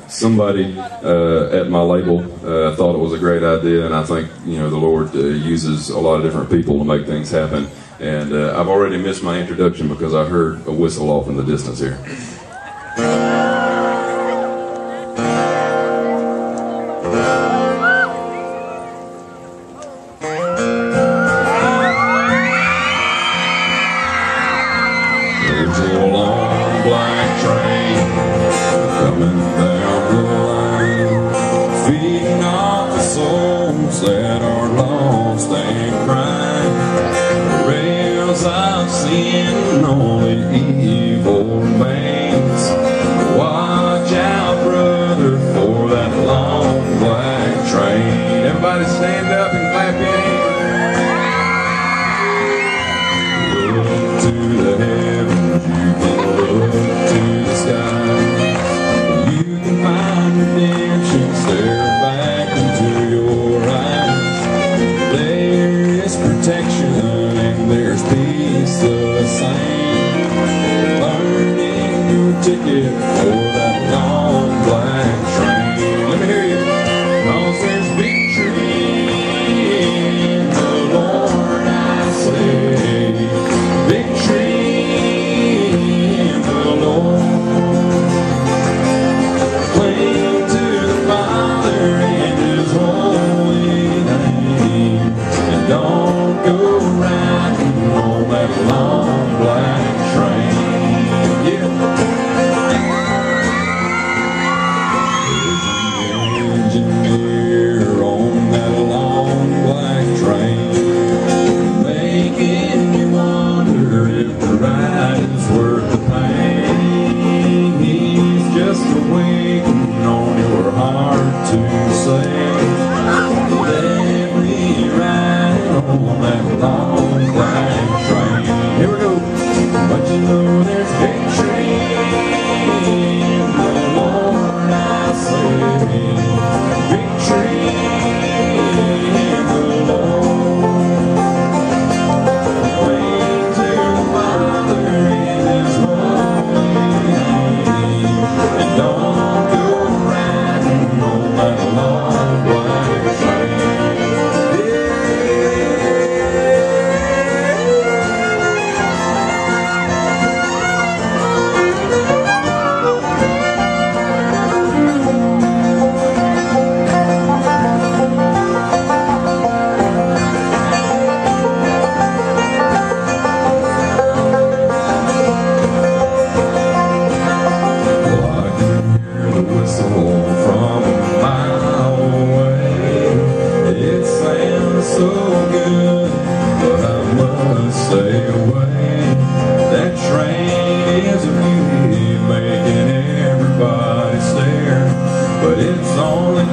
Somebody at my label thought it was a great idea, and I think the Lord uses a lot of different people to make things happen. And I've already missed my introduction because I heard a whistle off in the distance here. There's a long black train coming down the line, feeding off the souls that are lost and crying. The rails I've seen only evil veins. Watch out, brother, for that long black train. Everybody stand up and clap your hands. Look to the heavens, you can look to the sky. You can find redemption, stare back into your eyes. There is protection and there's peace the same. Learning your ticket for that long black train. Let me hear you. 'Cause there's victory in the Lord, I say. Victory in the Lord. Cling to the Father and His holy name, and don't go riding on that long black train. Yeah. There's an engineer on that long black train, making you wonder if the ride is worth the pain. He's just waiting on your heart to say, let me ride on that long black train. Here we go. But you know there's victory in the Lord, I say. Victory in the Lord. Cling to the Father in His holy name, and don't go riding on that long black train.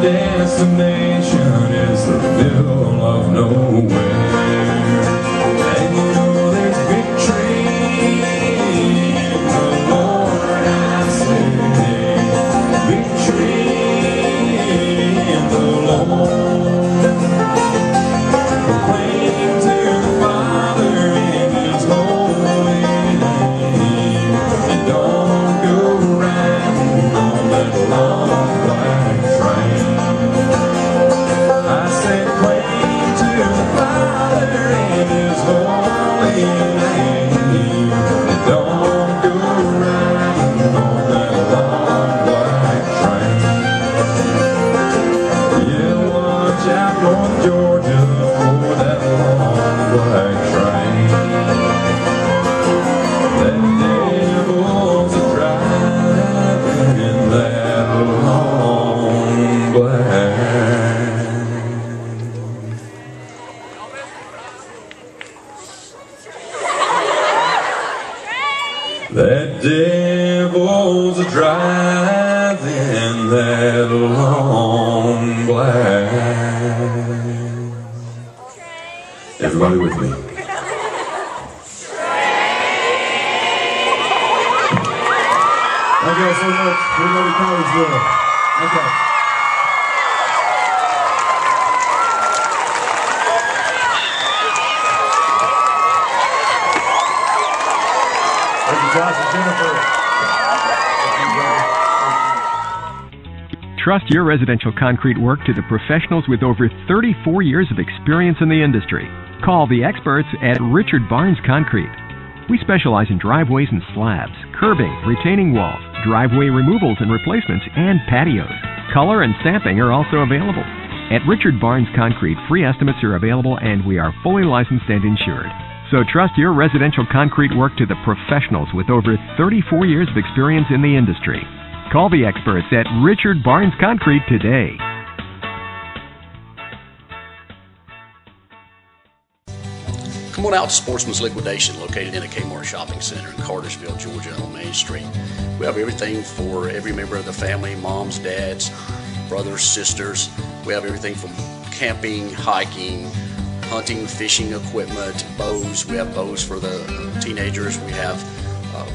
Destination is the middle of nowhere. And you know there's victory in the Lord, I say. Victory in the Lord. Proclaim to the Father in His holy name, and don't go riding on that long black train. I said, claim to the Father in His holy name, and don't go riding on that long black train. Yeah, watch out, North Georgia, for that long black train. That devil's a driving that long black. That devil's a driving that long black. Everybody with me. Thank you all so much. We're going to Cartersville. Okay. Thank you, Josh and Jennifer. Thank you, brother. trust your residential concrete work to the professionals with over 34 years of experience in the industry. Call the experts at Richard Barnes Concrete. We specialize in driveways and slabs, curbing, retaining walls, driveway removals and replacements, and patios. Color and stamping are also available. At Richard Barnes Concrete, free estimates are available and we are fully licensed and insured. So trust your residential concrete work to the professionals with over 34 years of experience in the industry. Call the experts at Richard Barnes Concrete today. Come on out to Sportsman's Liquidation, located in a Kmart shopping center in Cartersville, Georgia on Main Street. We have everything for every member of the family, moms, dads, brothers, sisters. We have everything from camping, hiking, hunting, fishing equipment, bows. We have bows for the teenagers. We have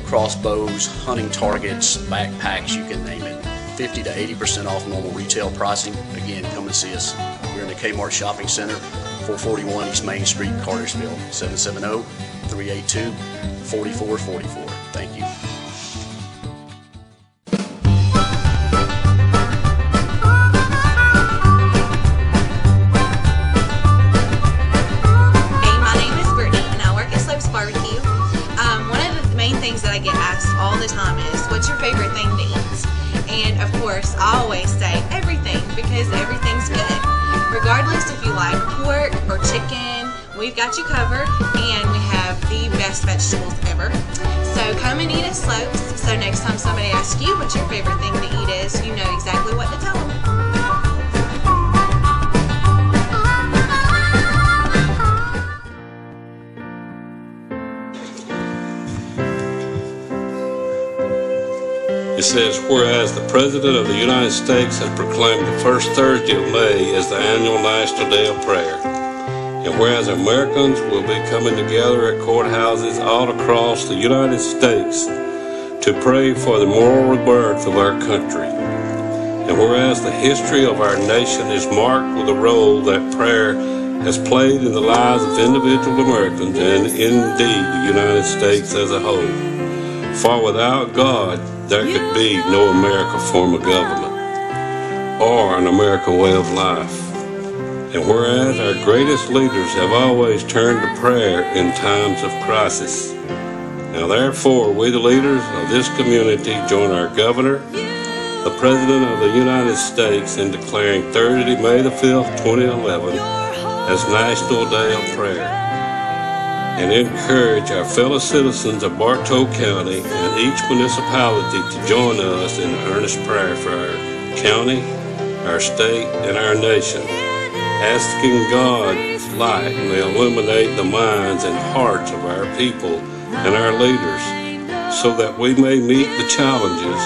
crossbows, hunting targets, backpacks, you can name it. 50 to 80% off normal retail pricing. Again, come and see us. We're in the Kmart shopping center, 441 East Main Street, Cartersville, 770-382-4444. Thank you. That I get asked all the time is, what's your favorite thing to eat? And of course, I always say everything, because everything's good. Regardless if you like pork or chicken, we've got you covered, and we have the best vegetables ever. So come and eat at Slopes, so next time somebody asks you what your favorite thing to eat is, you know exactly what to tell them. It says, whereas the President of the United States has proclaimed the first Thursday of May as the annual National Day of Prayer, and whereas Americans will be coming together at courthouses all across the United States to pray for the moral rebirth of our country, and whereas the history of our nation is marked with the role that prayer has played in the lives of individual Americans and indeed the United States as a whole. For without God, there could be no American form of government or an American way of life. And whereas our greatest leaders have always turned to prayer in times of crisis, now therefore we the leaders of this community join our governor, the President of the United States, in declaring Thursday, May the 5th, 2011 as National Day of Prayer, and encourage our fellow citizens of Bartow County and each municipality to join us in earnest prayer for our county, our state, and our nation, asking God's light may illuminate the minds and hearts of our people and our leaders, so that we may meet the challenges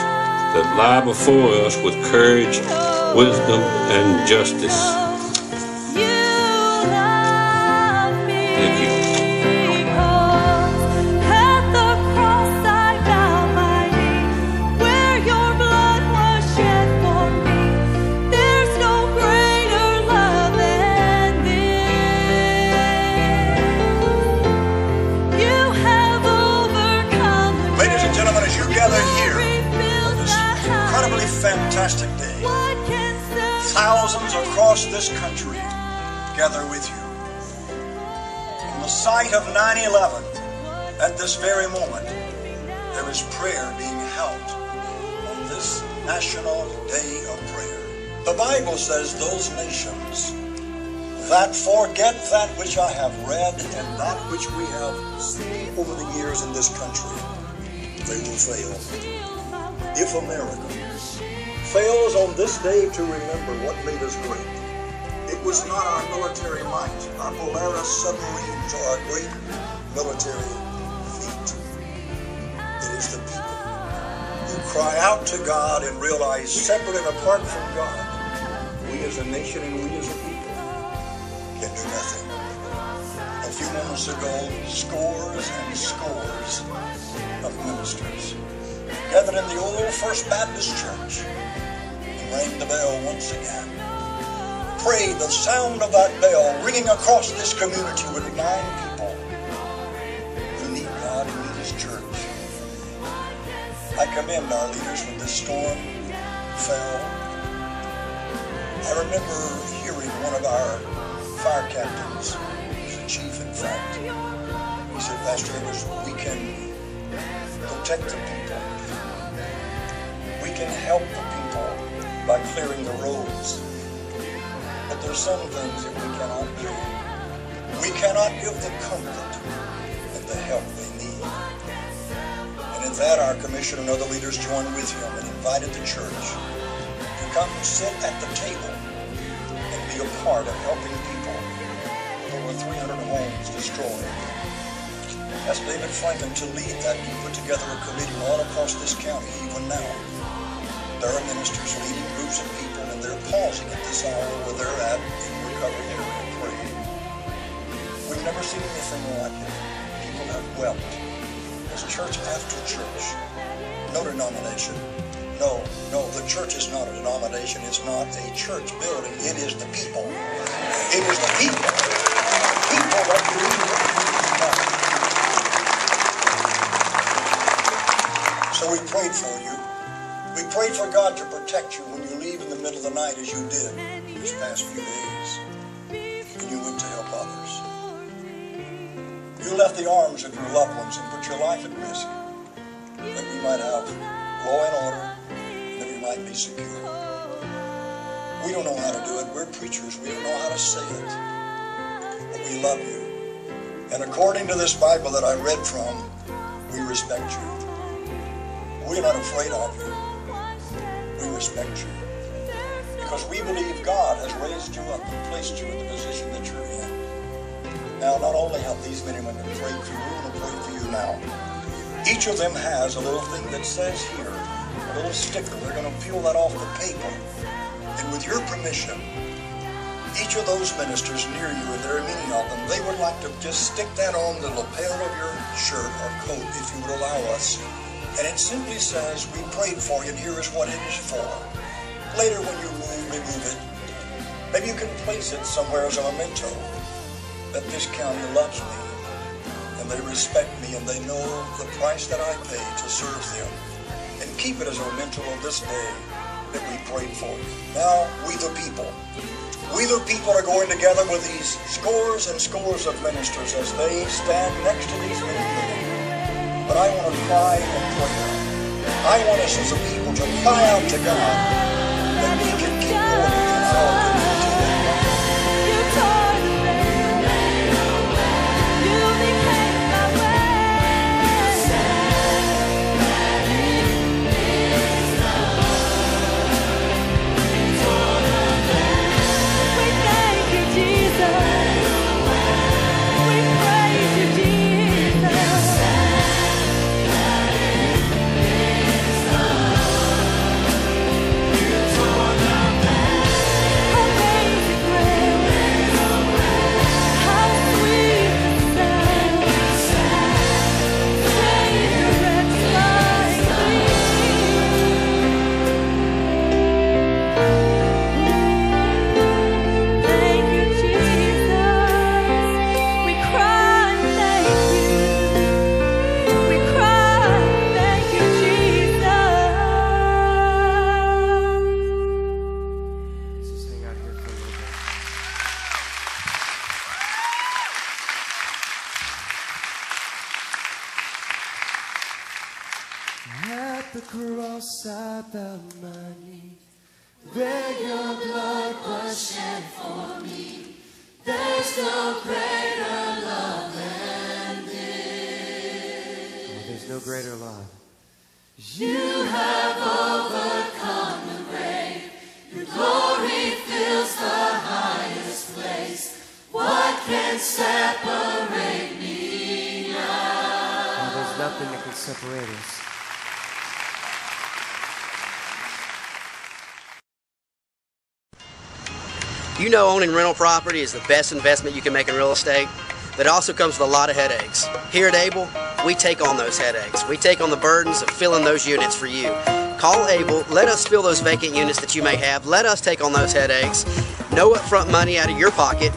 that lie before us with courage, wisdom, and justice. Thank you. Fantastic day. Thousands across this country gather with you. On the site of 9/11, at this very moment, there is prayer being held on this National Day of Prayer. The Bible says those nations that forget that which I have read and that which we have seen over the years in this country, they will fail. If America fails on this day to remember what made us great, it was not our military might, our Polaris submarines, or our great military feat. It is the people who cry out to God and realize, separate and apart from God, we as a nation and we as a people can do nothing. A few moments ago, scores and scores of ministers gathered in the old First Baptist Church and rang the bell once again. Pray the sound of that bell ringing across this community would remind people who need God and need His church. I commend our leaders when this storm fell. I remember hearing one of our fire captains, he was a chief in fact, he said, Pastor Evers, we can protect the people. We can help the people by clearing the roads. But there's some things that we cannot do. We cannot give the comfort and the help they need. And in that, our commission and other leaders joined with him and invited the church to come sit at the table and be a part of helping people with over 300 homes destroyed. Asked David Franklin to lead that. He put together a committee all across this county, even now. There are ministers leading groups of people, and they're pausing at this hour where they're at in recovery area and praying. We've never seen anything like it. People have wept. There's church after church. No denomination. No, the church is not a denomination. It's not a church building. It is the people. It is the people. People that believe in Jesus Christ. So we prayed for you. We prayed for God to protect you when you leave in the middle of the night as you did these past few days. And you went to help others. You left the arms of your loved ones and put your life at risk. That we might have law and order, and that we might be secure. We don't know how to do it. We're preachers. We don't know how to say it. But we love you. And according to this Bible that I read from, we respect you. We're not afraid of you. We respect you. Because we believe God has raised you up and placed you in the position that you're in. Now, not only have these men and women prayed for you, we're going to pray for you now. Each of them has a little thing that says here, a little sticker. They're going to peel that off the paper. And with your permission, each of those ministers near you, and there are many of them, they would like to just stick that on the lapel of your shirt or coat, if you would allow us. And it simply says, we prayed for you, and here is what it is for. Later when you remove it, maybe you can place it somewhere as a memento that this county loves me, and they respect me, and they know the price that I pay to serve them. And keep it as a memento of this day that we prayed for you. Now, we the people are going together with these scores and scores of ministers as they stand next to these men and women. But I want to cry and pray. I want us as a people to cry out to God that we can keep going in our community. At the cross I bow my knee, where your blood was shed for me. There's no greater love than this. Oh, there's no greater love. You have overcome the grave. Your glory fills the highest place. What can separate me now? Oh, there's nothing that can separate us. You know, owning rental property is the best investment you can make in real estate, but it also comes with a lot of headaches. Here at Able, we take on those headaches. We take on the burdens of filling those units for you. Call Able, let us fill those vacant units that you may have. Let us take on those headaches. No upfront money out of your pocket.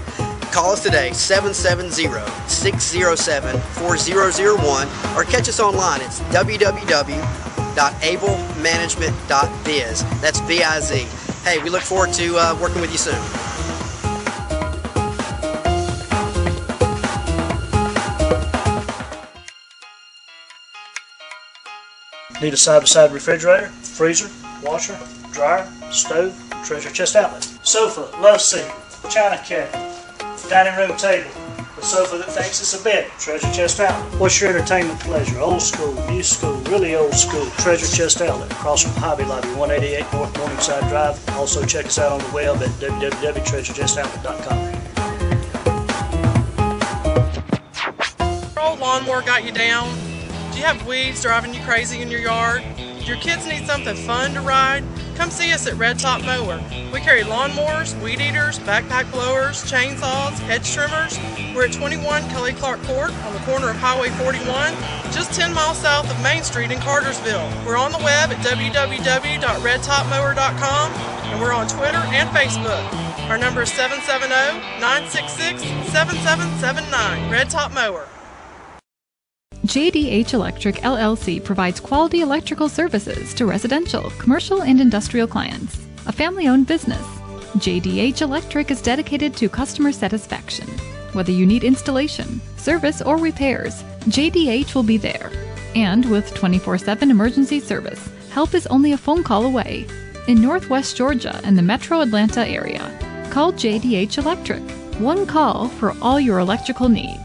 Call us today, 770-607-4001, or catch us online. It's www.ablemanagement.biz. That's B-I-Z. hey, we look forward to working with you soon. Need a side-by-side refrigerator, freezer, washer, dryer, stove, treasure chest outlet. Sofa, love seat, china cabinet, dining room table, the sofa that thinks it's a bed, treasure chest outlet. What's your entertainment pleasure? Old school, new school, really old school, treasure chest outlet. Across from Hobby Lobby, 188 North Morningside Drive. Also check us out on the web at www.treasurechestout.com. Old lawnmower got you down? Do you have weeds driving you crazy in your yard? Do your kids need something fun to ride? Come see us at Red Top Mower. We carry lawnmowers, weed eaters, backpack blowers, chainsaws, hedge trimmers. We're at 21 Kelly Clark Court on the corner of Highway 41, just 10 miles south of Main Street in Cartersville. We're on the web at www.redtopmower.com, and we're on Twitter and Facebook. Our number is 770-966-7779. Red Top Mower. JDH Electric LLC provides quality electrical services to residential, commercial, and industrial clients. A family-owned business, JDH Electric is dedicated to customer satisfaction. Whether you need installation, service, or repairs, JDH will be there. And with 24/7 emergency service, help is only a phone call away. In Northwest Georgia and the Metro Atlanta area, call JDH Electric. One call for all your electrical needs.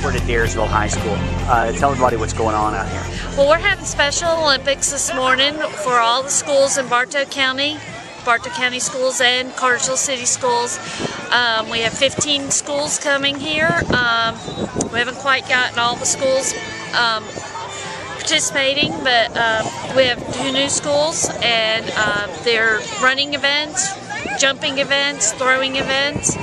We're at Cartersville High School. Tell everybody what's going on out here. Well, we're having Special Olympics this morning for all the schools in Bartow County schools and Cartersville City schools. We have 15 schools coming here. We haven't quite gotten all the schools participating, but we have 2 new schools, and they're running events, jumping events, throwing events.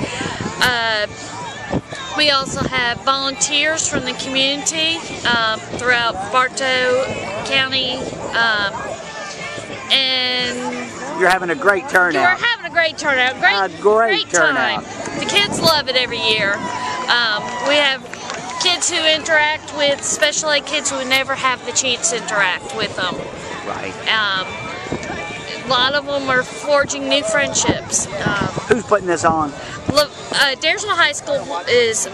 We also have volunteers from the community throughout Bartow County, and you're having a great turnout. We're having a great turnout. Great turnout. Time. The kids love it every year. We have kids who interact with special ed kids who never have the chance to interact with them. Right. A lot of them are forging new friendships. Who's putting this on? Daresville High School is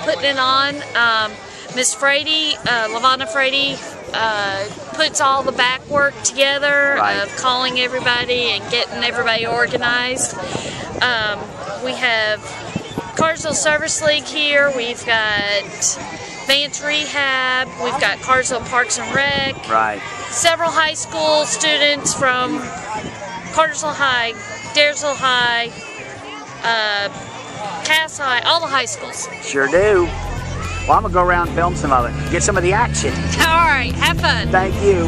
putting it on. Miss Frady, LaVonna Frady, puts all the back work together of calling everybody and getting everybody organized. We have Cartersville Service League here. We've got Vance Rehab. We've got Cartersville Parks and Rec. Right. Several high school students from Cartersville High, Daresville High, Cass High, all the high schools. Sure do. Well, I'm going to go around and film some of it. Get some of the action. All right, have fun. Thank you.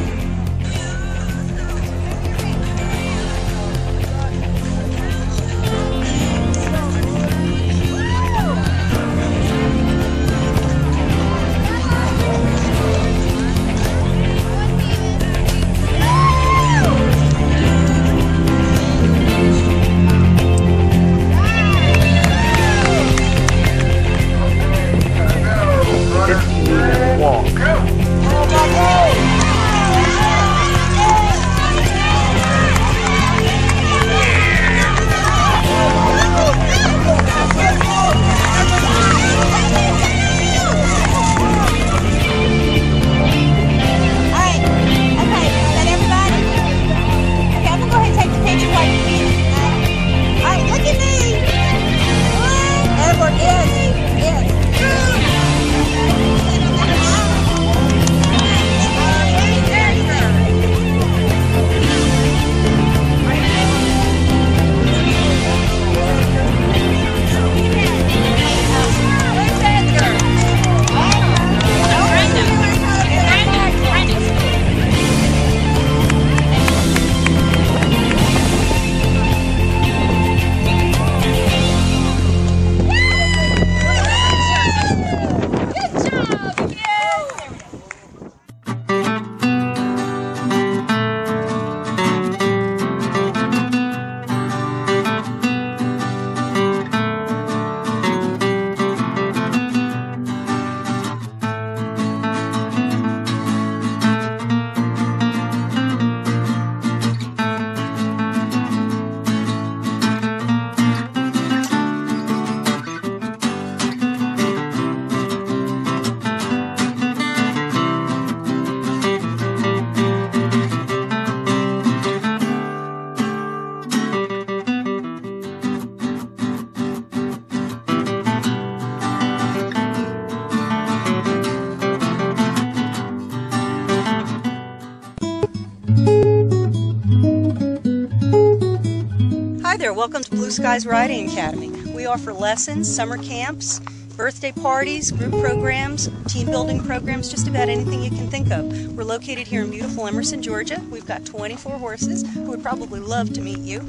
Welcome to Blue Skies Riding Academy. We offer lessons, summer camps, birthday parties, group programs, team building programs, just about anything you can think of. We're located here in beautiful Emerson, Georgia. We've got 24 horses who would probably love to meet you.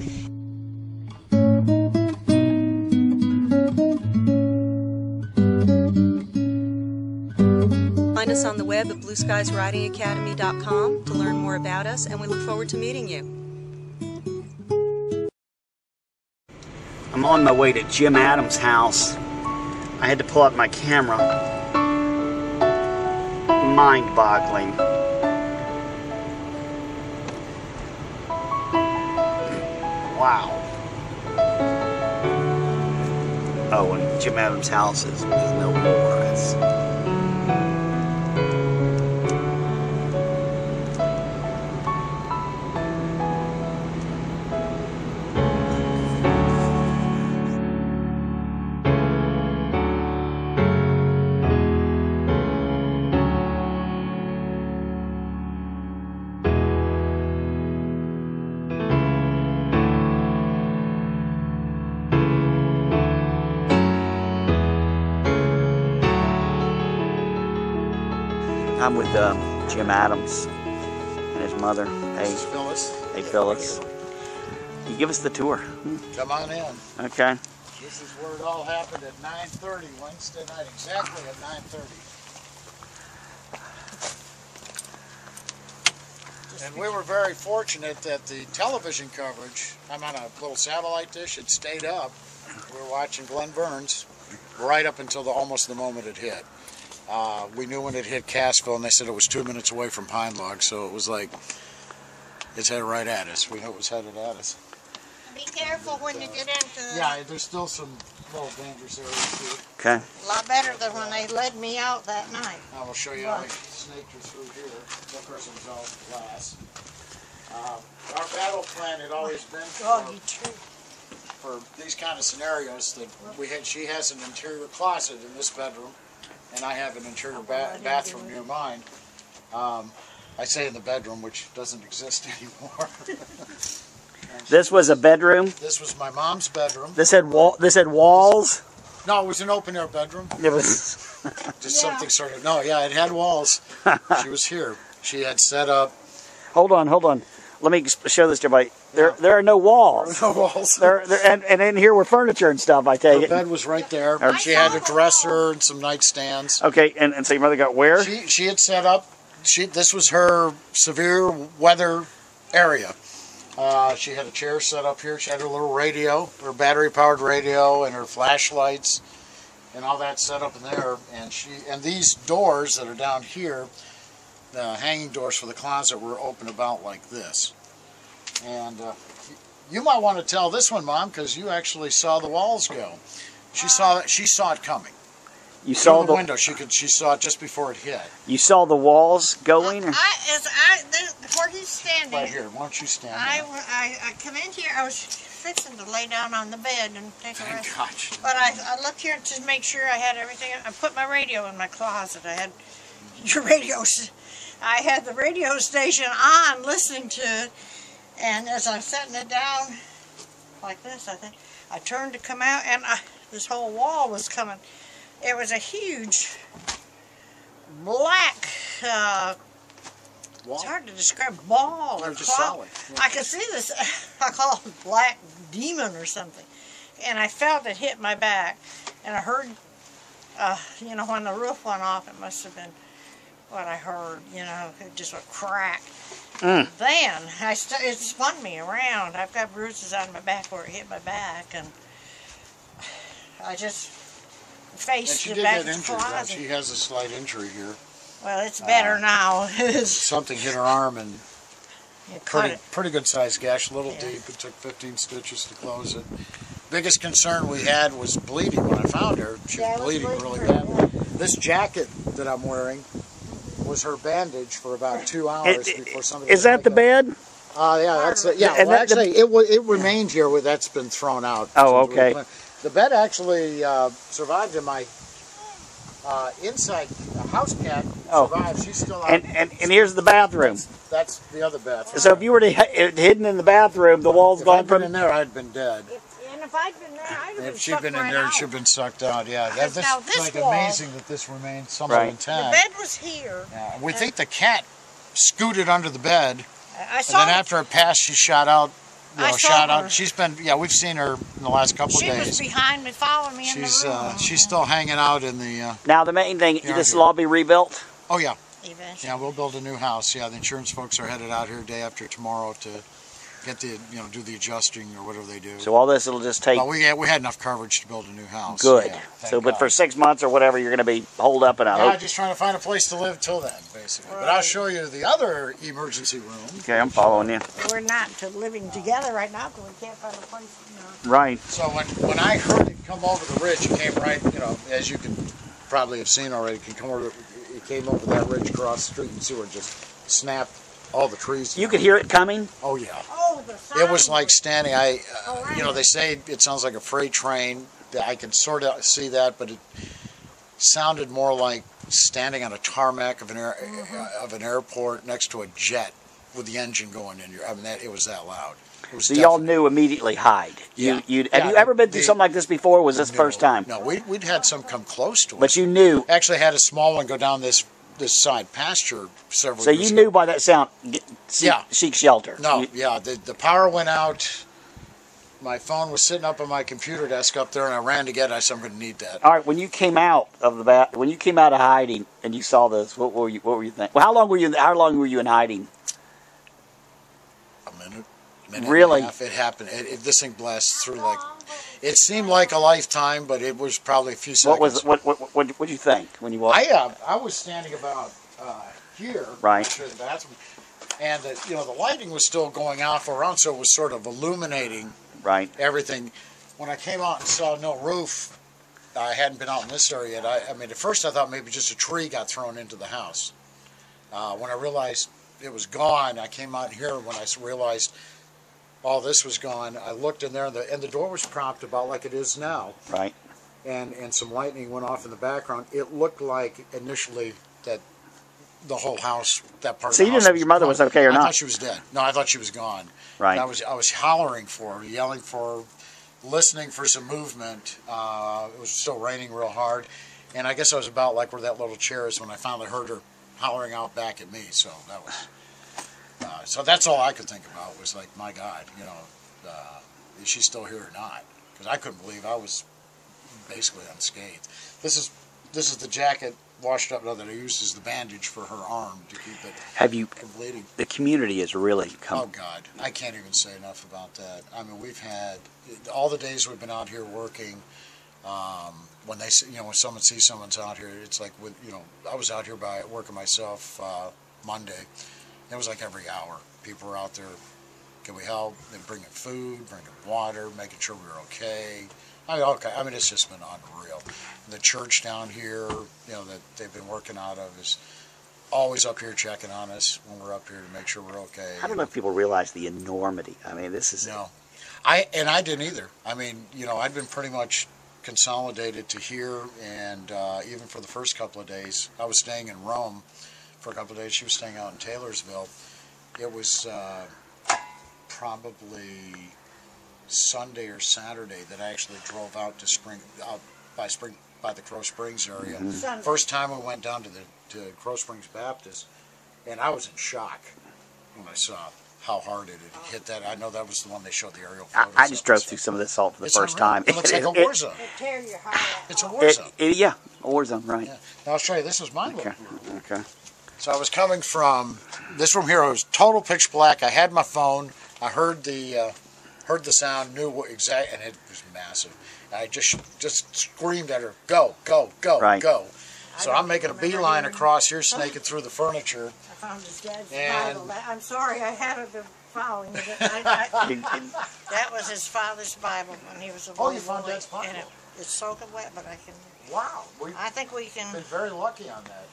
Find us on the web at blueskiesridingacademy.com to learn more about us, and we look forward to meeting you. I'm on my way to Jim Adams' house. I had to pull out my camera. Mind-boggling. Wow. Oh, and Jim Adams' house is no more. I'm with Jim Adams and his mother. Hey, Phyllis. Hey, Phyllis. You give us the tour. Come on in. Okay. This is where it all happened at 9:30 Wednesday night, exactly at 9:30. And we were very fortunate that the television coverage, I'm on a little satellite dish, it stayed up. We were watching Glen Burns right up until almost the moment it hit. We knew when it hit Cassville, and they said it was 2 minutes away from Pine Log, so it was like, it's headed right at us. We knew it was headed at us. Be careful when you get into the... Yeah, there's still some little dangerous areas here. Okay. A lot better than when they led me out that night. I will show you how I snaked her through here. That person's all glass. Our battle plan had always been for these kind of scenarios that we had. She has an interior closet in this bedroom, and I have an interior bathroom near mine. I say in the bedroom, which doesn't exist anymore. This was a bedroom? This was my mom's bedroom. This had walls? No, it was an open air bedroom. It was just something sort of. No, yeah, it had walls. She was here. She had set up. Hold on. Let me show this to everybody. There are no walls. There are no walls. And in here were furniture and stuff, I take it. Her bed was right there. She had a dresser and some nightstands. Okay, and so your mother got where? She had set up. This was her severe weather area. She had a chair set up here. She had her little radio, her battery-powered radio, and her flashlights, and all that set up in there. And these doors that are down here, the hanging doors for the closet, were open about like this. And you might want to tell this one, Mom, because you actually saw the walls go. She saw it coming. You saw the window. She saw it just before it hit. You saw the walls going? Where he's standing. Right here. Why don't you stand there? I come in here. I was fixing to lay down on the bed and take a rest. Gosh. But I looked here to make sure I had everything. I put my radio in my closet. I had your radios. I had the radio station on, listening to it. And as I'm setting it down like this, I think I turned to come out, and this whole wall was coming. It was a huge black, it's hard to describe, ball or cloud. Yeah. I could see this, I call it black demon or something. And I felt it hit my back. And I heard, you know, when the roof went off, it must have been what I heard, you know, it just a crack. Then, it spun me around. I've got bruises on my back where it hit my back. And I just faced the back of the closet. She has a slight injury here. Well, it's better now. Something hit her arm, and pretty good sized gash, a little deep. It took 15 stitches to close it. Biggest concern we had was bleeding. When I found her, she was bleeding really bad. This jacket that I'm wearing was her bandage for about 2 hours before somebody. Is that the bed? Yeah, that's it. Yeah, well, actually, it remained here. That's been thrown out. Oh, okay. The bed actually survived in my inside. The house cat survived. She's still out. And here's the bathroom. That's the other bathroom. So if you were hidden in the bathroom, the walls gone from in there, I'd been dead. if I'd been there, I'd have been If she'd sucked been in right there, out. she'd have been sucked out. Yeah, Because now that's this like wall- amazing that this remained somewhat The intact. bed was here. Yeah, we think the cat scooted under the bed, I and saw then her. after it passed, she shot out. I saw Shot her. out. She's been. Yeah, we've seen her in the last couple She of was days. behind me, following me in the room. She's still hanging out in the. Now the main thing, Yeah, this here. will all be rebuilt. Oh yeah. Eventually. Yeah, we'll build a new house. Yeah, the insurance folks are headed out here day after tomorrow to get the do the adjusting or whatever they do. So all this will just take. But we had enough coverage to build a new house. Good. Yeah, So, but for 6 months or whatever, you're going to be holed up in a. yeah, just trying to find a place to live till then, basically. But I'll show you the other emergency room. Okay, I'm following you. We're not living together right now because we can't find a place. Right. So when I heard it come over the ridge, it came right, as you can probably have seen already, it came over that ridge across the street and see where it just snapped all the trees. You could hear it coming? Oh, yeah. Oh, the sound. It was like standing, they say it sounds like a freight train. I could sort of see that, but it sounded more like standing on a tarmac of an airport next to a jet with the engine going in. It was that loud. So y'all knew immediately hide. Have you ever been through something like this before? Or was this the first time? No, we'd had some come close to it. But you knew. Actually had a small one go down this side pasture several So years you ago. knew by that sound. Seek shelter. No, the power went out. My phone was sitting up on my computer desk up there, and I ran to get it. I said, I'm going to need that. All right. When you came out of when you came out of hiding and you saw this, what were you thinking? Well, how long were you in hiding? A minute Really? and a half. It happened. This thing blasted through it seemed like a lifetime, but it was probably a few seconds. What did you think when you walked? I was standing about here, Right. near the bathroom, and the lighting was still going off around, so it was sort of illuminating everything. When I came out and saw no roof, I hadn't been out in this area yet. At first I thought maybe just a tree got thrown into the house. When I realized it was gone, I came out here. When I realized all this was gone, I looked in there, and the door was propped about like it is now. Right. And some lightning went off in the background. It looked like initially that the whole house, that part of the house. So you didn't know if your mother was okay or I not? thought she was dead. No, I thought she was gone. Right. And I was hollering for her, yelling for her, listening for some movement. It was still raining real hard. And I guess I was about like where that little chair is when I finally heard her hollering out back at me. So that was... so that's all I could think about was like, my God, is she still here or not? Because I couldn't believe I was basically unscathed. This is the jacket washed up that I used as the bandage for her arm to keep it from bleeding. The community has really come. Oh God, I can't even say enough about that. We've had all the days we've been out here working. When they when someone sees someone's out here, it's like I was out here working myself Monday. It was like every hour. People were out there, can we help? They're bringing food, bringing water, making sure we were okay. It's just been unreal. The church down here, that they've been working out of is always up here checking on us when we're up here to make sure we're okay. I don't know if people realize the enormity. This is... No. I didn't either. I'd been pretty much consolidated to here, and even for the first couple of days, I was staying in Rome for a couple of days. She was staying out in Taylorsville. It was probably Sunday or Saturday that I actually drove out to by the Crow Springs area. Mm-hmm. First time we went down to Crow Springs Baptist, and I was in shock when I saw how hard it had hit that. I know that was the one they showed the aerial photos. I just drove through some of this salt for the first time. It looks like a war zone. It's a war zone. Yeah, a war zone, right. Yeah. Now I'll show you. This was my living room. Okay. So I was coming from this room here. It was total pitch black. I had my phone. I heard the sound, knew what exact, and it was massive. And I just screamed at her, "Go, go, go, go!" So I'm making a beeline across here, snaking through the furniture. I found his dad's Bible. I'm sorry, I haven't been following it. That was his father's Bible when he was a little boy. You found Dad's Bible? And it's soaking wet, but I can... Wow. I think we can... Been very lucky on that.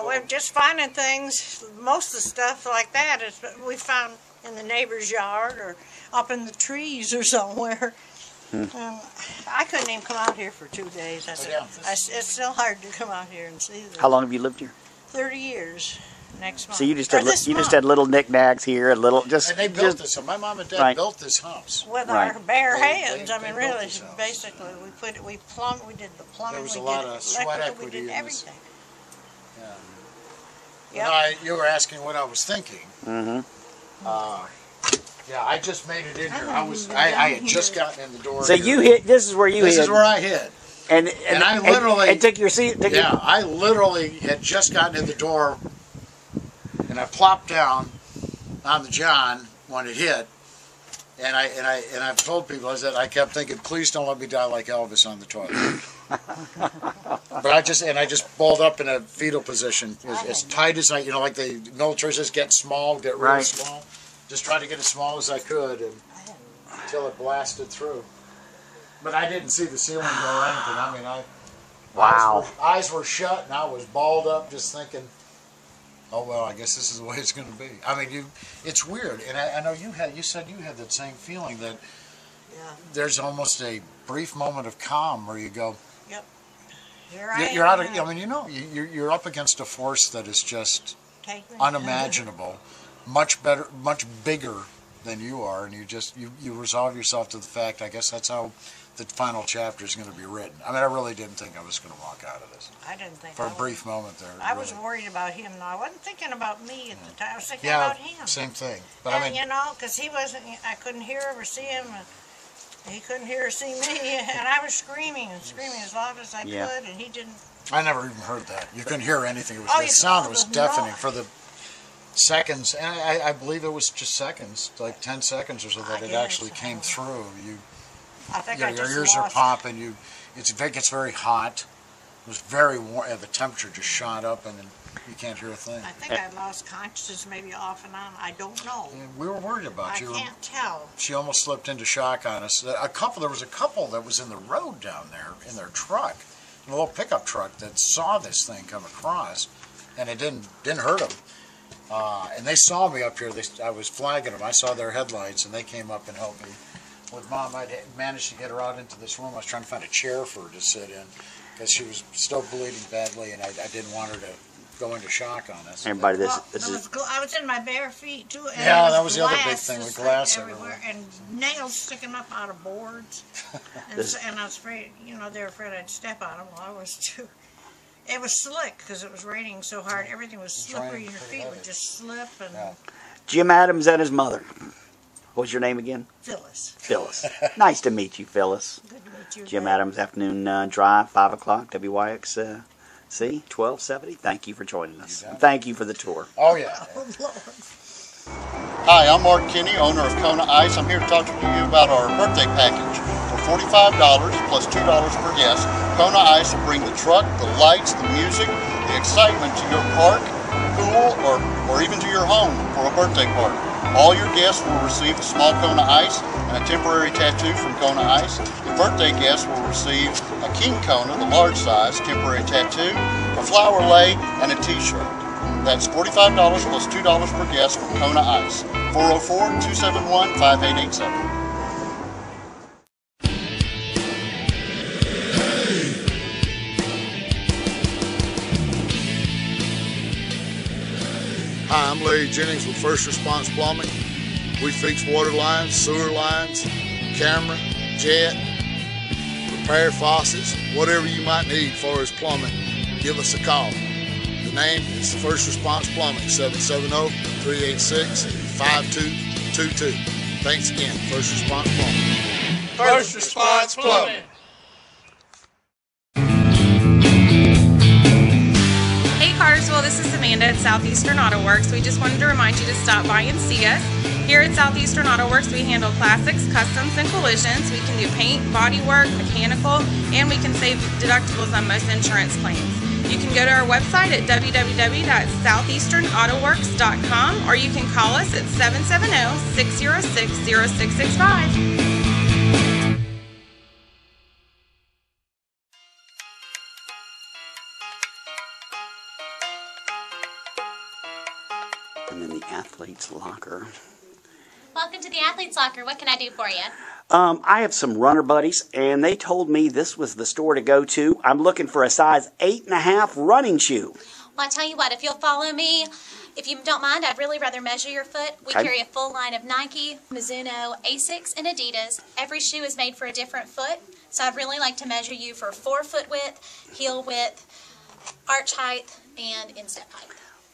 We're just finding things. Most of the stuff like that is we found in the neighbor's yard or up in the trees or somewhere. I couldn't even come out here for 2 days. It's still hard to come out here and see this. How long have you lived here? 30 years. next month. So you just had little knickknacks here, and little just. And they built this. So my mom and dad built this house with our bare hands. I mean, really, basically, we put it. We did the plumbing. There was a lot of sweat equity. We did everything. Yeah. You were asking what I was thinking. Mm-hmm. Yeah, I just made it in here. I had just gotten in the door. So you hit. This is where you hit. This is where I hid. And I literally and took your seat. I literally had just gotten in the door, and I plopped down on the john when it hit, and I've told people I kept thinking, please don't let me die like Elvis on the toilet. But I just balled up in a fetal position as tight as I, like the military says, get small, get real small. Just tried to get as small as I could, and until it blasted through. But I didn't see the ceiling go or anything. I mean, eyes were shut, and I was balled up, just thinking, oh well, I guess this is the way it's going to be. I mean, it's weird, and I know you said you had that same feeling that there's almost a brief moment of calm where you go, yep, you're out of. I mean, you're up against a force that is just unimaginable. Much better, much bigger than you are, and you resolve yourself to the fact. I guess that's how the final chapter is going to be written. I mean, I really didn't think I was going to walk out of this. I didn't think for a brief moment there. I was worried about him. No, I wasn't thinking about me at the time. I was thinking about him. Same thing. But and, I mean, because he wasn't. I couldn't hear or see him, and he couldn't hear or see me, and I was screaming and screaming as loud as I could, and he didn't. I never even heard that. You couldn't hear anything. It was the sound was deafening for the seconds, and I believe it was just seconds, like 10 seconds or so that it actually came through. I think your ears are popping. It gets very hot. It was very warm. The temperature just shot up, and then you can't hear a thing. I think I lost consciousness, maybe off and on. I don't know. And we were worried about you. I can't tell. She almost slipped into shock on us. There was a couple that was in the road down there in their truck, a little pickup truck that saw this thing come across, and it didn't hurt them. And they saw me up here. I was flagging them. I saw their headlights, and they came up and helped me. With Mom, I managed to get her out into this room. I was trying to find a chair for her to sit in because she was still bleeding badly, and I didn't want her to go into shock on us. Everybody, I was in my bare feet too. And that was the other big thing with glass everywhere, and nails sticking up out of boards. And I was afraid, they were afraid I'd step on them. Well, I was too. It was slick because it was raining so hard. Everything was slippery. Your feet would just slip. And Jim Adams and his mother. What was your name again? Phyllis. Phyllis. Nice to meet you, Phyllis. Good to meet you. Jim Adams Afternoon Drive, 5 o'clock, WYXC, 1270. Thank you for joining us. Thank you for the tour. Oh, yeah. Hi, I'm Mark Kinney, owner of Kona Ice. I'm here to talk to you about our birthday package. For $45 plus $2 per guest, Kona Ice will bring the truck, the lights, the music, the excitement to your park, pool, or even to your home for a birthday party. All your guests will receive a small Kona Ice and a temporary tattoo from Kona Ice. The birthday guests will receive a King Kona, the large size, temporary tattoo, a flower lei, and a t-shirt. That's $45 plus $2 per guest from Kona Ice. 404-271-5887. Hi, I'm Larry Jennings with First Response Plumbing. We fix water lines, sewer lines, camera, jet, repair faucets, whatever you might need as far as plumbing, give us a call. The name is First Response Plumbing, 770-386-5222. Thanks again, First Response Plumbing. First Response Plumbing. Hey Cartersville, this is Amanda at Southeastern Auto Works. We just wanted to remind you to stop by and see us. Here at Southeastern Auto Works, we handle classics, customs, and collisions. We can do paint, body work, mechanical, and we can save deductibles on most insurance claims. You can go to our website at www.southeasternautoworks.com or you can call us at 770-606-0665. And then the athlete's locker. Welcome to the athlete's locker. What can I do for you? I have some runner buddies, and they told me this was the store to go to. I'm looking for a size 8.5 running shoe. Well, I tell you what, if you'll follow me, if you don't mind, I'd really rather measure your foot. We carry a full line of Nike, Mizuno, Asics, and Adidas. Every shoe is made for a different foot, so I'd really like to measure you for forefoot width, heel width, arch height, and instep height.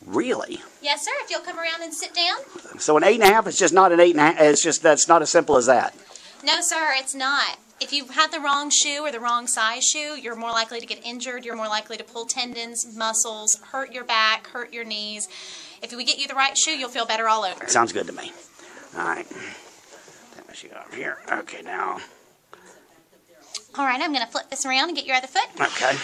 Really? Yes, sir. If you'll come around and sit down. So an 8.5 is just not an 8.5. It's just that's not as simple as that. No, sir, it's not. If you have the wrong shoe or the wrong size shoe, you're more likely to get injured. You're more likely to pull tendons, muscles, hurt your back, hurt your knees. If we get you the right shoe, you'll feel better all over. Sounds good to me. All right. Take my shoe off here. Okay, now. All right, I'm going to flip this around and get your other foot. Okay.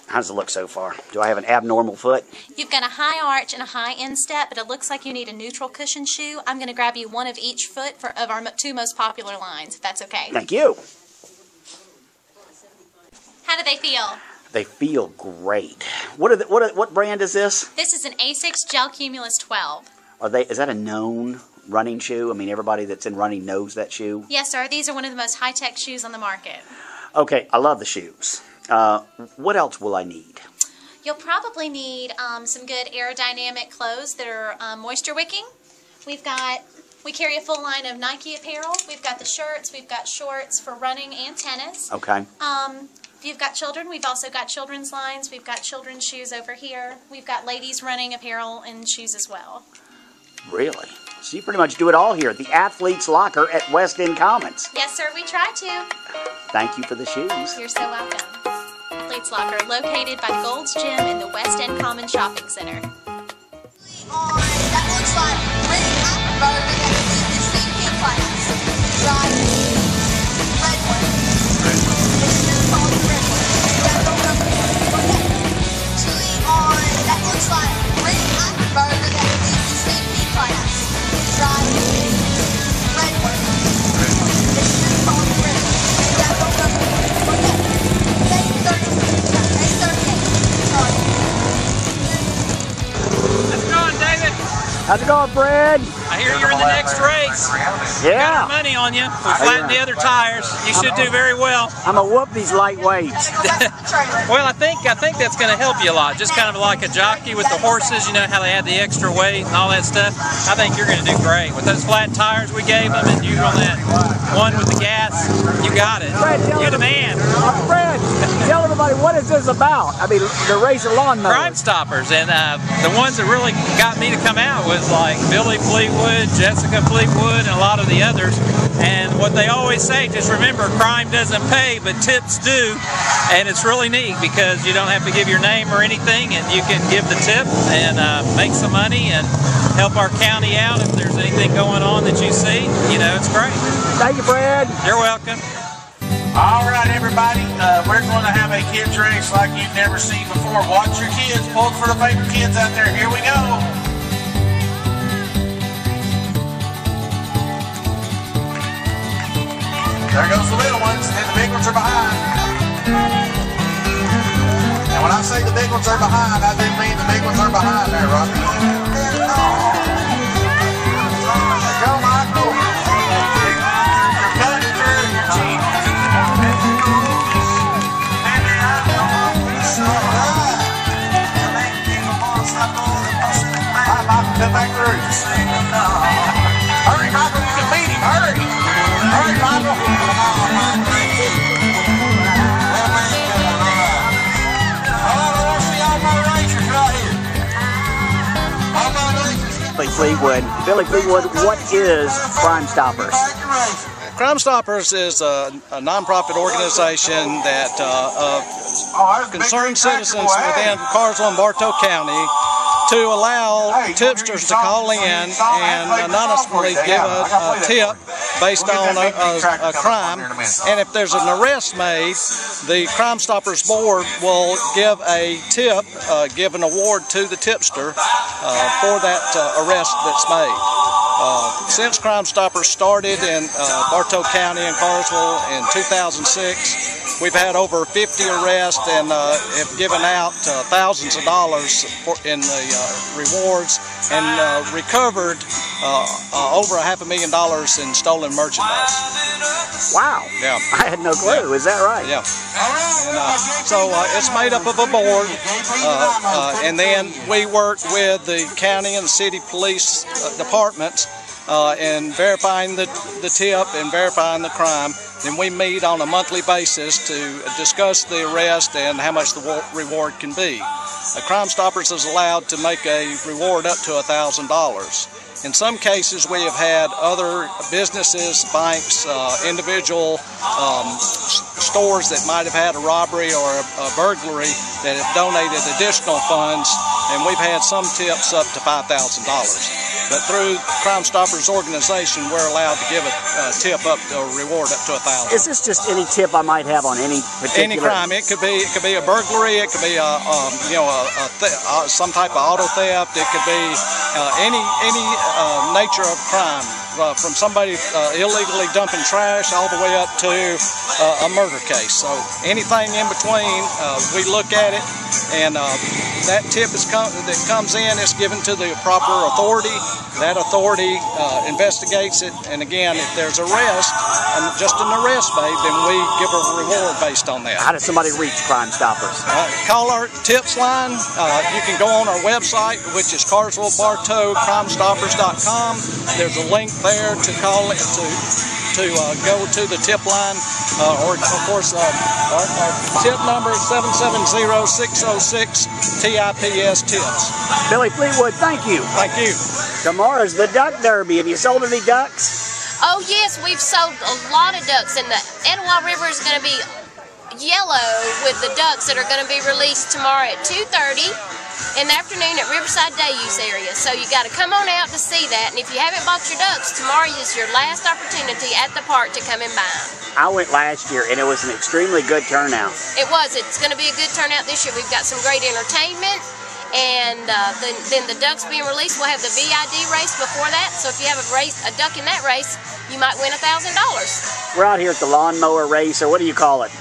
How does it look so far? Do I have an abnormal foot? You've got a high arch and a high instep, but it looks like you need a neutral cushion shoe. I'm going to grab you one of each foot of our two most popular lines, if that's okay. Thank you. How do they feel? They feel great. What brand is this? This is an Asics Gel Cumulus 12. Is that a known running shoe? I mean, everybody that's in running knows that shoe. Yes, sir. These are one of the most high-tech shoes on the market. Okay, I love the shoes. What else will I need? You'll probably need some good aerodynamic clothes that are moisture wicking. We carry a full line of Nike apparel. We've got the shirts, we've got shorts for running and tennis. Okay. If you've got children, we've also got children's lines. We've got children's shoes over here. We've got ladies running apparel and shoes as well. Really? So you pretty much do it all here at the Athletes Locker at West End Commons. Yes, sir, we try to. Thank you for the shoes. You're so welcome. Athletes Locker, located by the Gold's Gym in the West End Commons Shopping Center. That looks like really hamburger that the CP class. Right? Redwood. This is called Redwood. Chili on that looks like really hamburger that the CP class. Right? Redwood. This is called Redwood. How's it going, Fred? I hear you're in the next race. Yeah. We got our money on you. We flattened the other tires. You should do very well. I'm going to whoop these lightweights. Well, I think that's going to help you a lot. Just kind of like a jockey with the horses, you know how they had the extra weight and all that stuff. I think you're going to do great. With those flat tires we gave them and you on that one with the gas, you got it. Fred, you're the man. Fred, tell everybody, what is this about? I mean, the race of Lawn Mowers. Crime Stoppers. And the ones that really got me to come out was like Billy Fleetwood, Jessica Fleetwood, and a lot of the others. And what they always say, just remember, crime doesn't pay, but tips do. And it's really neat because you don't have to give your name or anything, and you can give the tip and make some money and help our county out if there's anything going on that you see. You know, it's great. Thank you, Fred. You're welcome. All right, everybody, we're going to have a kids race like you've never seen before. Watch your kids. Pull for the favorite kids out there. Here we go. There goes the little ones, and the big ones are behind. And when I say the big ones are behind, I do mean the big ones are behind there, Robbie. There you go, Michael. You're cutting through your cheek. All right, Michael, come back through. Hurry, Michael, you can beat him. Hurry. Hurry, Michael. Billy Fleetwood, what is Crime Stoppers? Crime Stoppers is a nonprofit organization that concerned citizens within Cartersville and Bartow County to allow tipsters to call in and anonymously give a tip based on a crime. And if there's an arrest made, the Crime Stoppers Board will give a tip, give an award to the tipster for that arrest that's made. Since Crime Stoppers started in Bartow County and Cartersville in 2006, we've had over 50 arrests and have given out thousands of dollars in the rewards and recovered over $500,000 in stolen merchandise. Wow. Yeah. I had no clue. Is that right? Yeah. And, so it's made up of a board, and then we work with the county and city police departments in verifying the tip and verifying the crime. Then we meet on a monthly basis to discuss the arrest and how much the reward can be. Crime Stoppers is allowed to make a reward up to $1,000. In some cases, we have had other businesses, banks, individual stores that might have had a robbery or a burglary that have donated additional funds, and we've had some tips up to $5,000. But through Crime Stoppers organization, we're allowed to give a tip up to a reward up to $1,000. Is this just any tip I might have on any particular? Any crime. It could be a burglary. It could be some type of auto theft. It could be any nature of crime, from somebody illegally dumping trash all the way up to a murder case. So anything in between, we look at it, and that tip that comes in is given to the proper authority. That authority investigates it, and again, if there's arrest, just an arrest made, then we give a reward based on that. How does somebody reach Crime Stoppers? Call our tips line. You can go on our website, which is CartersvilleCrimeStoppers.com. There's a link there to call it to go to the tip line, or of course our tip number is 770-606-TIPS tips. Billy Fleetwood, thank you. Thank you. Tomorrow's the Duck Derby. Have you sold any ducks? Oh yes, we've sold a lot of ducks, and the Etowah River is going to be yellow with the ducks that are going to be released tomorrow at 2:30 in the afternoon at Riverside Day Use area. So you got to come on out to see that, and if you haven't bought your ducks, tomorrow is your last opportunity at the park to come and buy them. I went last year, and it was an extremely good turnout. It was. It's going to be a good turnout this year. We've got some great entertainment. And then the ducks being released, we'll have the VID race before that. So if you have a duck in that race, you might win $1,000. We're out here at the Lawn Mower Race, or what do you call it?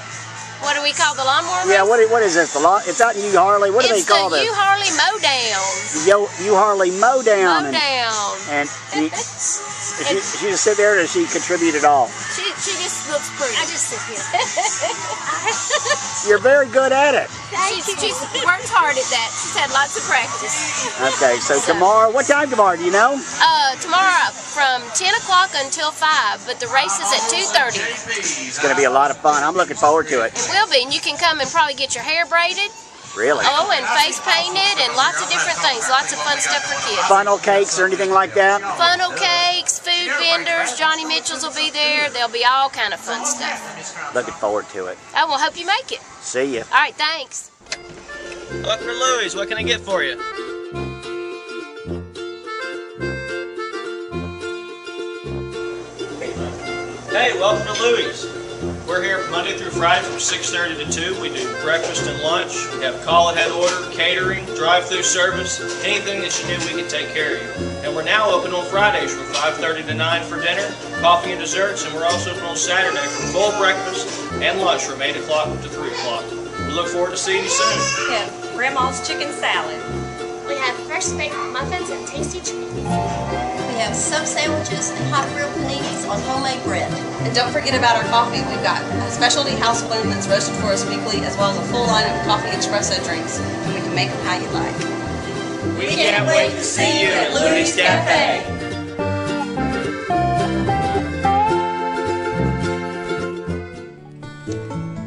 What do we call the Lawn Mower Race? Yeah, what is this? It's out in Euharlee. What do they call this? It's the Euharlee Mowdown. Euharlee Mowdown. Mowdown. And she just sit there, or does she contribute at all? She just looks pretty. I just sit here. You're very good at it. She's worked hard at that. She's had lots of practice. Okay, so tomorrow, what time tomorrow, do you know? Tomorrow from 10 o'clock until 5, but the race is at 2:30. It's going to be a lot of fun. I'm looking forward to it. It will be, and you can come and probably get your hair braided. Really? Oh, and face painted and lots of different things. Lots of fun stuff for kids. Funnel cakes or anything like that? Funnel cakes, food vendors, Johnny Mitchell's will be there. There'll be all kind of fun stuff. Looking forward to it. I will hope you make it. See ya. All right, thanks. Welcome to Louie's. What can I get for you? Hey, welcome to Louie's. We're here Monday through Friday from 6:30 to 2. We do breakfast and lunch. We have call ahead order, catering, drive-through service, anything that you need, we can take care of you. And we're now open on Fridays from 5:30 to 9 for dinner, coffee and desserts, and we're also open on Saturday for full breakfast and lunch from 8 o'clock to 3 o'clock. We look forward to seeing you soon. We have Grandma's chicken salad. We have fresh baked muffins and tasty treats. We have sub sandwiches and hot grilled paninis on homemade bread. And don't forget about our coffee. We've got a specialty house blend that's roasted for us weekly, as well as a full line of coffee espresso drinks. And we can make them how you like. We can't wait to see you at Louie's Cafe.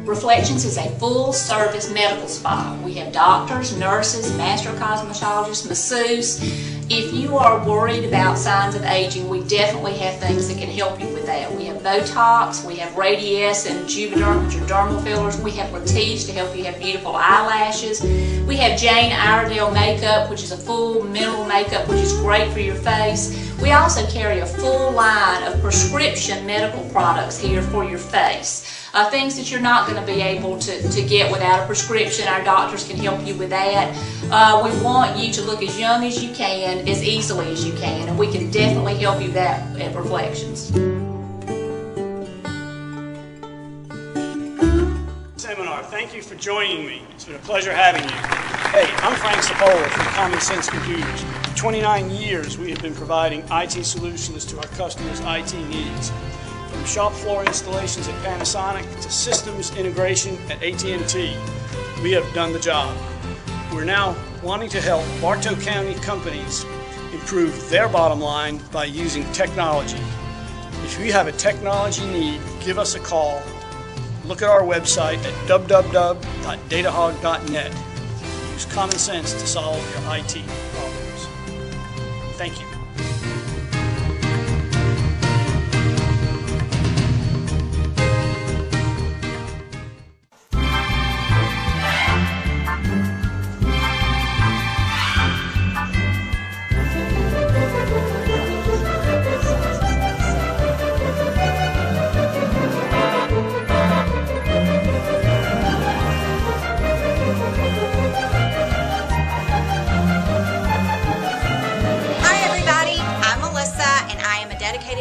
Reflections is a full-service medical spa. We have doctors, nurses, master cosmetologists, masseuse. If you are worried about signs of aging, we definitely have things that can help you with that. We have Botox, we have Radiesse and Juvederm, which are dermal fillers. We have Latisse to help you have beautiful eyelashes. We have Jane Iredale makeup, which is a full mineral makeup, which is great for your face. We also carry a full line of prescription medical products here for your face. Things that you're not going to be able to get without a prescription. Our doctors can help you with that. We want you to look as young as you can, as easily as you can, and we can definitely help you with that at Reflections. thank you for joining me. It's been a pleasure having you. Hey, I'm Frank Cipolla from Common Sense Computers. For 29 years, we have been providing IT solutions to our customers' IT needs. From shop floor installations at Panasonic to systems integration at AT&T, we have done the job. We're now wanting to help Bartow County companies improve their bottom line by using technology. If you have a technology need, give us a call. Look at our website at www.datahog.net. Use common sense to solve your IT problems. Thank you.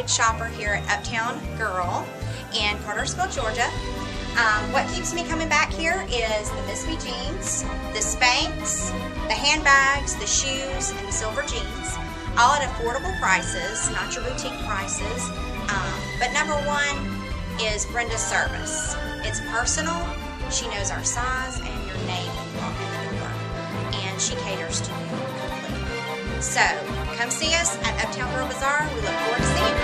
Shopper here at Uptown Girl in Cartersville, Georgia. What keeps me coming back here is the Miss Me jeans, the Spanx, the handbags, the shoes, and the silver jeans, all at affordable prices, not your boutique prices. But number one is Brenda's service. It's personal. She knows our size and your name when you walk in the door, and she caters to you completely. So come see us at Uptown Girl Bazaar. We look forward to seeing you.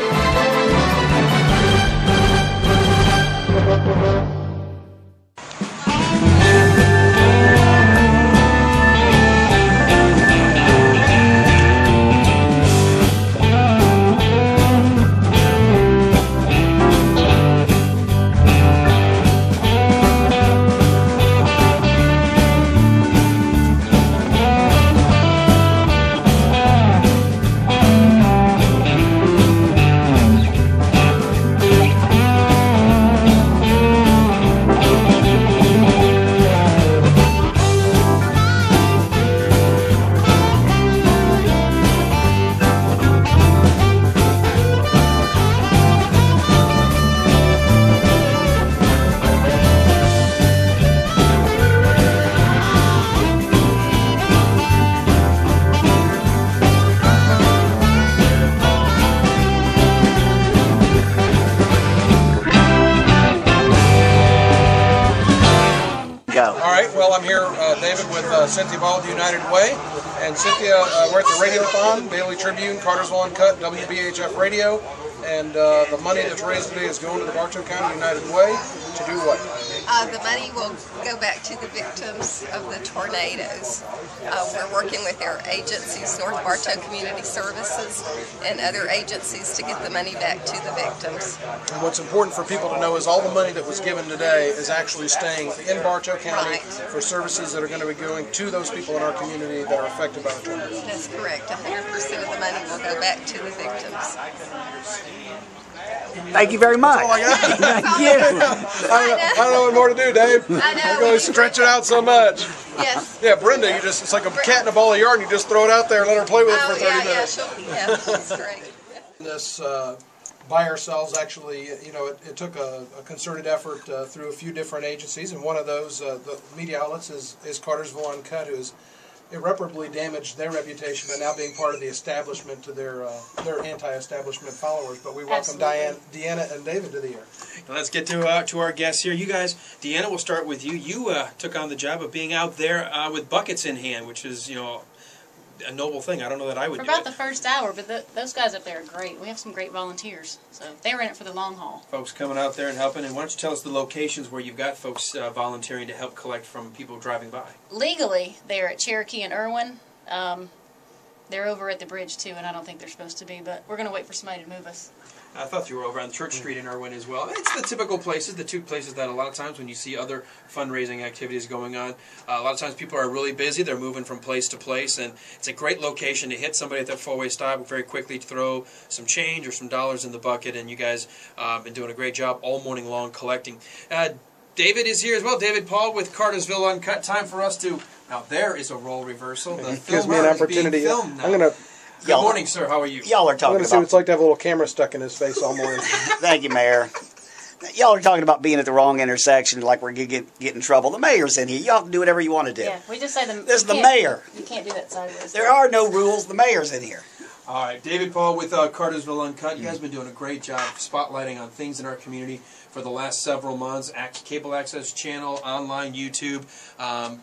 I'm here, David, with Cynthia Ball of the United Way. And Cynthia, we're at the Radiothon, Daily Tribune, Cartersville UNCUT, WBHF Radio. And the money that's raised today is going to the Bartow County United Way to do what? The money will go back to the victims of the tornadoes. We're working with our agencies, North Bartow Community Services, and other agencies to get the money back to the victims. And what's important for people to know is all the money that was given today is actually staying in Bartow County for services that are going to be going to those people in our community that are affected by the tornadoes. That's correct. 100% of the money will go back to the victims. Thank you very much. That's all I got. Thank you. I don't know what more to do, Dave. I know. You're going to stretch it out so much. Yes. Yeah, Brenda, it's like a cat in a ball of yarn. You just throw it out there and let her play with it for 30 minutes. Yeah, she's great. This by ourselves, actually, you know, it took a concerted effort through a few different agencies, and one of those, the media outlets, is Cartersville UNCUT, who's irreparably damaged their reputation by now being part of the establishment to their anti-establishment followers. But we welcome Deanna and David to the air. Now let's get to our guests here. You guys, Deanna, we'll start with you. You took on the job of being out there with buckets in hand, which is, you know, a noble thing. I don't know that I would do it. For about the first hour, but those guys up there are great. We have some great volunteers, so they were in it for the long haul. Folks coming out there and helping. And why don't you tell us the locations where you've got folks volunteering to help collect from people driving by? Legally, they're at Cherokee and Irwin. They're over at the bridge too, and I don't think they're supposed to be, but we're going to wait for somebody to move us. I thought you were over on Church Street in Irwin as well. It's the typical places, the two places that a lot of times when you see other fundraising activities going on, a lot of times people are really busy, they're moving from place to place, and it's a great location to hit somebody at that four-way stop very quickly, to throw some change or some dollars in the bucket, and you guys have been doing a great job all morning long collecting. David is here as well. David Paul with Cartersville UNCUT. Time for us to... Now, there is a role reversal. The gives me an opportunity. I'm going to... Good morning, sir. How are you? Y'all are talking about... I'm going to see what it's like to have a little camera stuck in his face all morning. Thank you, Mayor. y'all are talking about being at the wrong intersection, like we're going to get in trouble. The mayor's in here. Y'all can do whatever you want to do. Yeah, we just say this is the mayor. You can't do that sideways. There are no rules. The mayor's in here. All right, David Paul with Cartersville UNCUT. You guys have been doing a great job spotlighting on things in our community for the last several months. Cable access channel, online, YouTube.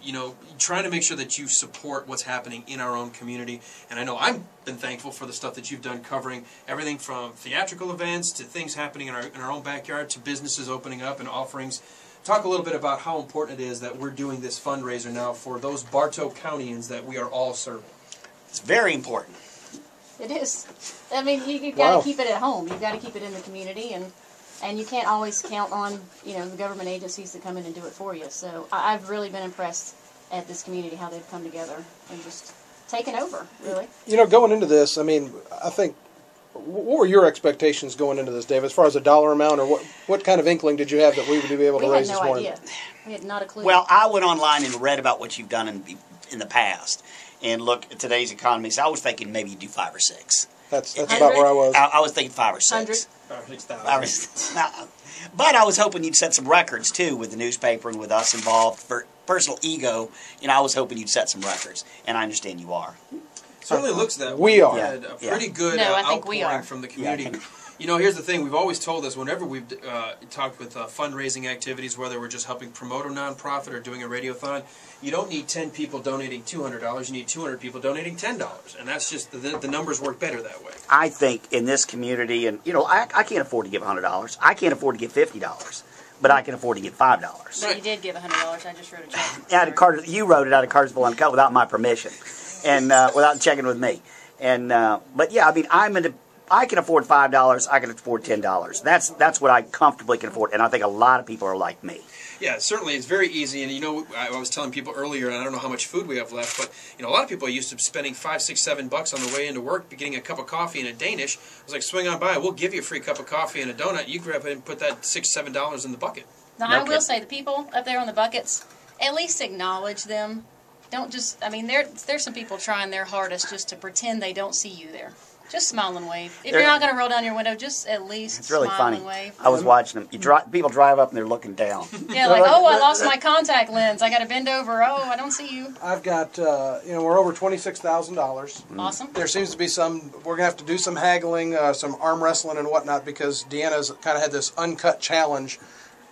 You know, trying to make sure that you support what's happening in our own community. And I know I've been thankful for the stuff that you've done, covering everything from theatrical events to things happening in our own backyard to businesses opening up and offerings. Talk a little bit about how important it is that we're doing this fundraiser now for those Bartow Countyans that we are all serving. It's very important. It is. I mean, you've got to keep it at home. You've got to keep it in the community, and you can't always count on, you know, the government agencies to come in and do it for you. So I've really been impressed at this community, how they've come together and just taken over, really. You know, going into this, I mean, I think, what were your expectations going into this, Dave, as far as a dollar amount, or what kind of inkling did you have that we would be able to raise this morning? We had no idea. We had not a clue. Well, I went online and read about what you've done in the past. And look at today's economy. So I was thinking maybe you do 5 or 6. That's about where I was. I was thinking 5 or 6. 5,000. But I was hoping you'd set some records too with the newspaper and with us involved for personal ego. You know, I was hoping you'd set some records, and I understand you are. Certainly looks that way. We are. We had a pretty good outpouring from the community. Yeah. You know, here's the thing. We've always told us whenever we've talked with fundraising activities, whether we're just helping promote a nonprofit or doing a radiothon, you don't need 10 people donating $200. You need 200 people donating $10. And that's just, the numbers work better that way. I think in this community, and, you know, I can't afford to give $100. I can't afford to give $50. But I can afford to give $5. But you did give $100. I just wrote a check. You wrote it out of Cartersville UNCUT without my permission, and without checking with me. And but yeah, I mean, I can afford $5. I can afford $10. That's what I comfortably can afford, and I think a lot of people are like me. Yeah, certainly it's very easy, and you know, I was telling people earlier, and I don't know how much food we have left, but you know, a lot of people are used to spending $5, $6, $7 on the way into work, getting a cup of coffee and a Danish. I was like, swing on by, we'll give you a free cup of coffee and a donut. You grab it and put that $6, $7 in the bucket. Now, I will say, the people up there on the buckets, at least acknowledge them. Don't just, I mean, there's some people trying their hardest just to pretend they don't see you there. Just smile and wave. If you're not going to roll down your window, just at least it's really smile funny. and wave. I was watching them. People drive up and they're looking down. Yeah, like, oh, I lost my contact lens. I got to bend over. Oh, I don't see you. I've got, you know, we're over $26,000. Awesome. There seems to be we're going to have to do some haggling, some arm wrestling and whatnot, because Deanna's kind of had this uncut challenge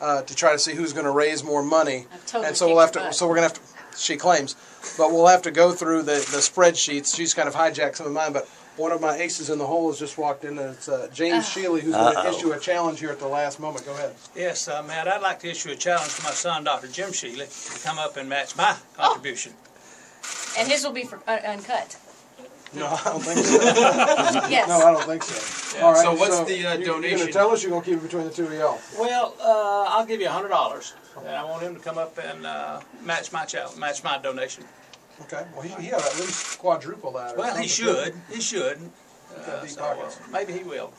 to try to see who's going to raise more money. Totally and so we're going to have to, she claims, but we'll have to go through the spreadsheets. She's kind of hijacked some of mine, but one of my aces in the hole has just walked in, and it's James Shealy, who's going to issue a challenge here at the last moment. Go ahead. Yes, Matt, I'd like to issue a challenge to my son, Dr. Jim Shealy, to come up and match my contribution. And his will be for uncut. No, I don't think so. Yes. No, I don't think so. Yeah. All right, So what's the You're donation? going to tell us, you're going to keep it between the two of y'all? Well, I'll give you $100, and I want him to come up and match my donation. Okay. Well, he ought to at least quadruple that. Well, he should. He should. So, maybe he will.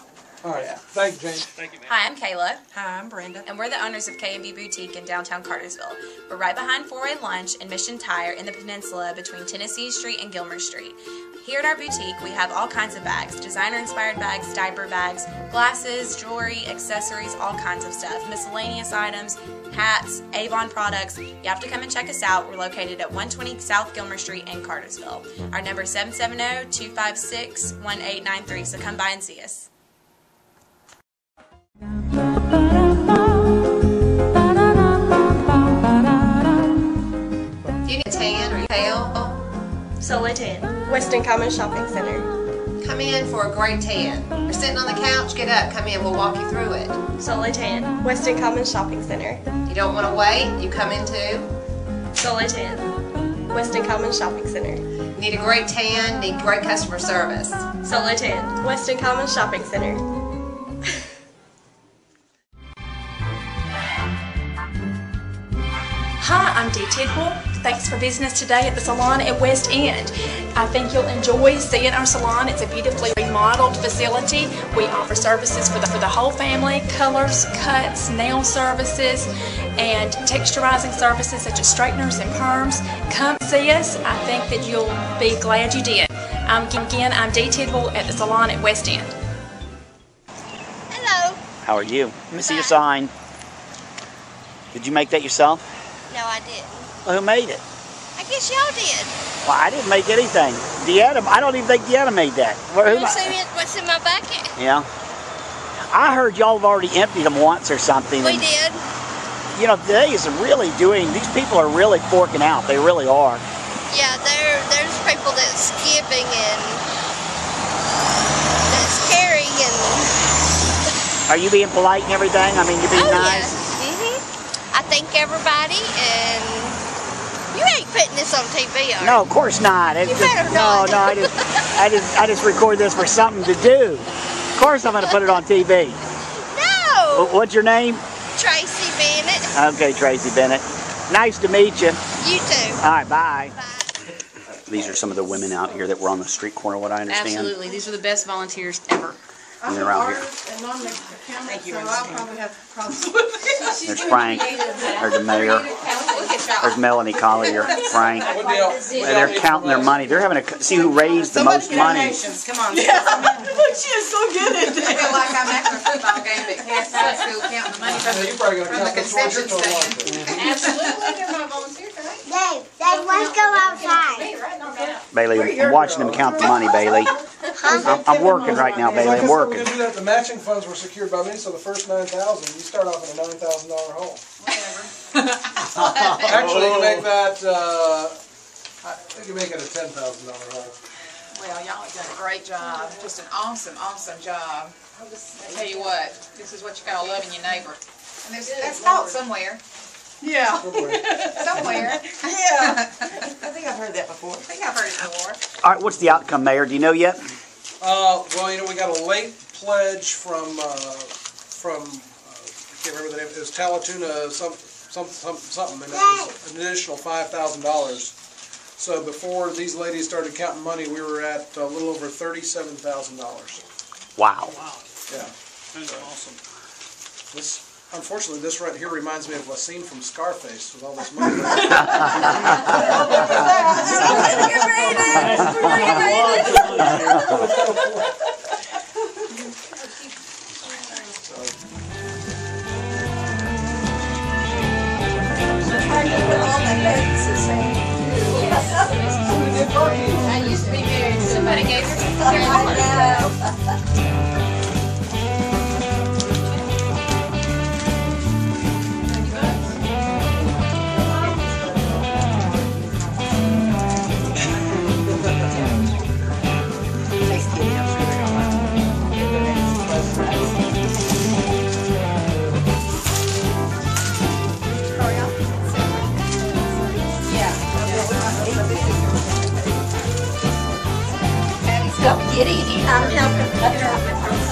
All right. Thank you, James. Thank you, man. Hi, I'm Kayla. Hi, I'm Brenda. And we're the owners of K&B Boutique in downtown Cartersville. We're right behind 4A Lunch and Mission Tire in the peninsula between Tennessee Street and Gilmer Street. Here at our boutique, we have all kinds of bags, designer-inspired bags, diaper bags, glasses, jewelry, accessories, all kinds of stuff, miscellaneous items, hats, Avon products. You have to come and check us out. We're located at 120 South Gilmer Street in Cartersville. Our number is 770-256-1893, so come by and see us. Do you need tan or pale? Solely Tan, Weston Common Shopping Center. Come in for a great tan. You're sitting on the couch, get up, come in, we'll walk you through it. Solely Tan, Weston Common Shopping Center. You don't want to wait, you come in too. Solely Tan, Weston Common Shopping Center. Need a great tan, need great customer service. Solely Tan, Weston Common Shopping Center. Hi, I'm Dee Tidwell. Thanks for visiting us today at the salon at West End. I think you'll enjoy seeing our salon. It's a beautifully remodeled facility. We offer services for the whole family, colors, cuts, nail services, and texturizing services such as straighteners and perms. Come see us. I think that you'll be glad you did. Again, I'm Dee Tidwell at the salon at West End. Hello. How are you? Let me see your sign. Did you make that yourself? No, I didn't. Well, who made it? I guess y'all did. Well, I didn't make anything. Deanna, I don't even think Deanna made that. What's in my bucket? Yeah. I heard y'all have already emptied them once or something. We did. You know, today is really these people are really forking out. They really are. Yeah, there's people that's skipping and that's carrying and... Are you being polite and everything? I mean, you're being nice? Yeah. I thank everybody, and you ain't putting this on TV, are you? No, of course not. You better not. No, I just record this for something to do. Of course I'm going to put it on TV. No! What's your name? Tracy Bennett. Okay, Tracy Bennett. Nice to meet you. You too. All right, bye. These are some of the women out here that were on the street corner, what I understand. Absolutely. These are the best volunteers ever. And they're out here. Thank you, There's Frank. There's the mayor. There's Melanie Collier. Frank. They're counting their money. They're having to see who raised the most money. Come on. Look, she is so good at I feel like I'm after a football game at Cartersville school counting the money from the concession stand. Absolutely. They're my volunteers, right? Dave, let's go outside. Bailey, I'm watching them count the money, Bailey. I'm working right now, Bailey. I'm working. We're going to do that. The matching funds were secured by me, so the first $9,000, you start off in a $9,000 hole. Actually, you make that, I think you make it a $10,000 hole. Well, y'all have done a great job. Just an awesome, awesome job. I tell you what, this is what you call loving your neighbor. And that's taught somewhere. Yeah. Somewhere. Yeah. I think I've heard that before. I think I've heard it before. All right, what's the outcome, Mayor? Do you know yet? Well, you know, we got a late pledge from I can't remember the name. It was Talatuna something, and it was an additional $5,000. So before these ladies started counting money, we were at a little over $37,000. Wow. Yeah. That's awesome. Unfortunately, this right here reminds me of a scene from Scarface with all this money. I used to be married. Somebody gave her Don't get in. I'm helping.